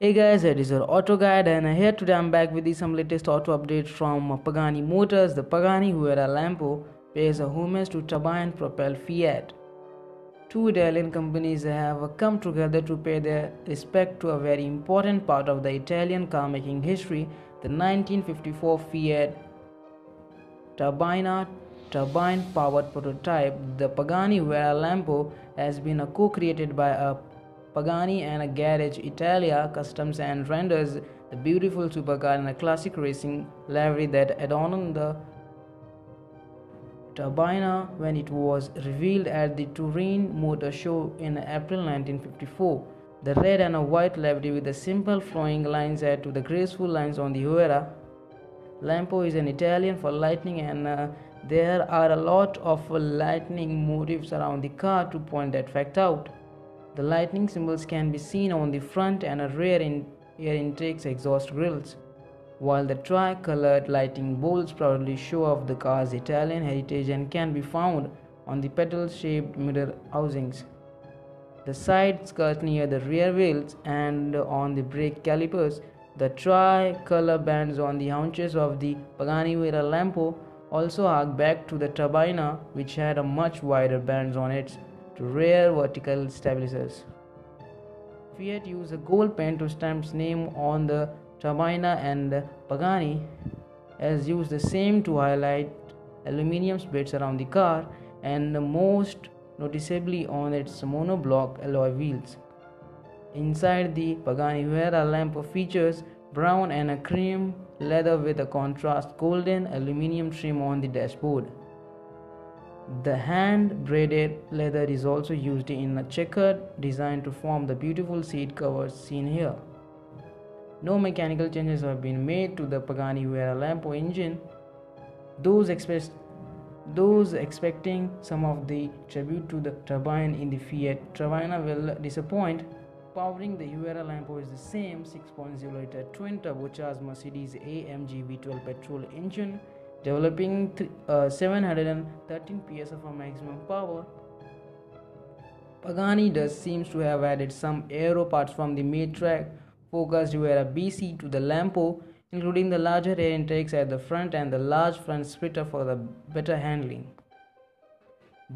Hey guys, it is your auto guide and here today I'm back with some latest auto updates from Pagani Motors. The Pagani Huayra Lampo pays a homage to turbine propelled Fiat. Two Italian companies have come together to pay their respect to a very important part of the Italian car making history, the 1954 Fiat Turbina turbine powered prototype. The Pagani Huayra Lampo has been co-created by a Pagani and a Garage Italia customs and renders the beautiful supercar in a classic racing livery that adorned the Turbina when it was revealed at the Turin Motor Show in April 1954. The red and a white livery with the simple flowing lines add to the graceful lines on the Huayra Lampo is an Italian for lightning and there are a lot of lightning motifs around the car to point that fact out. The lightning symbols can be seen on the front and rear air intake's exhaust grills, while the tri-colored lighting bolts proudly show off the car's Italian heritage and can be found on the petal-shaped mirror housings, the side skirt near the rear wheels, and on the brake calipers. The tri-color bands on the haunches of the Pagani Huayra Lampo also hark back to the Turbina, which had a much wider bands on its rear vertical stabilizers. Fiat used a gold pen to stamp its name on the Turbina, and Pagani has used the same to highlight aluminium splits around the car and most noticeably on its monoblock alloy wheels. Inside, the Pagani Huayra Lampo features brown and a cream leather with a contrast golden aluminium trim on the dashboard. The hand-braided leather is also used in a checkered design to form the beautiful seat covers seen here. No mechanical changes have been made to the Pagani Huayra Lampo engine. Those expecting some of the tribute to the turbine in the Fiat Turbina will disappoint. Powering the Huayra Lampo is the same 6.0-liter twin turbocharged MERCEDES-AMG V12 petrol engine, developing 713 PS of a maximum power. Pagani does seems to have added some aero parts from the mid-track focused Huayra BC to the Lampo, including the larger air intakes at the front and the large front splitter for the better handling.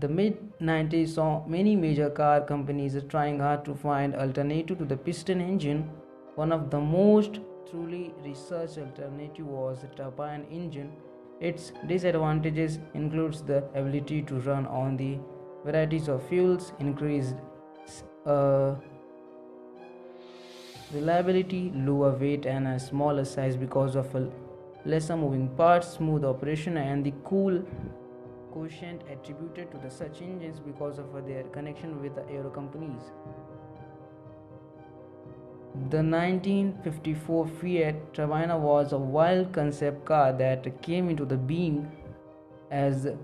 The mid-90s saw many major car companies trying hard to find alternative to the piston engine. One of the most truly researched alternative was the turbine engine. Its disadvantages includes the ability to run on the varieties of fuels, increased reliability, lower weight and a smaller size because of a lesser moving parts, smooth operation and the cool quotient attributed to the such engines because of their connection with the aero companies. The 1954 Fiat Turbina was a wild concept car that came into the being as a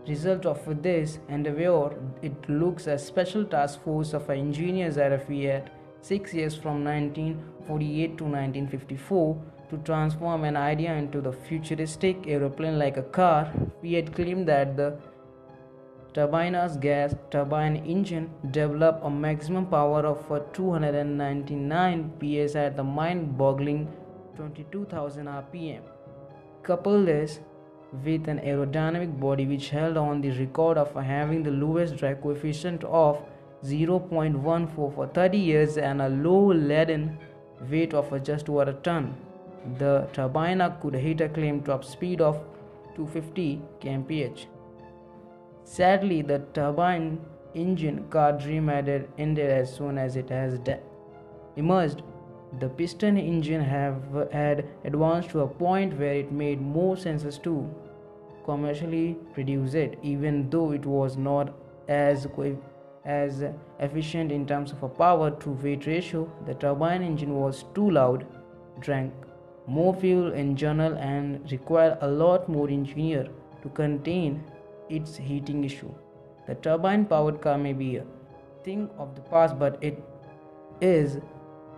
result of this endeavour. It looks a special task force of engineers at Fiat 6 years from 1948 to 1954 to transform an idea into the futuristic aeroplane-like a car. Fiat claimed that the Turbina's gas turbine engine developed a maximum power of 299 PS at the mind-boggling 22,000 RPM. Couple this with an aerodynamic body which held on the record of having the lowest drag coefficient of 0.14 for 30 years and a low laden weight of just over a tonne. The Turbina could hit a claimed top speed of 250 kmph. Sadly, the turbine engine car dream had ended as soon as it has emerged. The piston engine had advanced to a point where it made more sense to commercially produce it, even though it was not as efficient in terms of a power to weight ratio. The turbine engine was too loud, drank more fuel in general and required a lot more engineer to contain its heating issue. The turbine powered car may be a thing of the past, but it is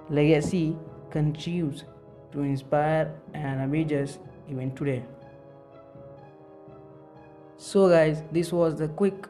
legacy continues to inspire and amaze even today. So guys, this was the quick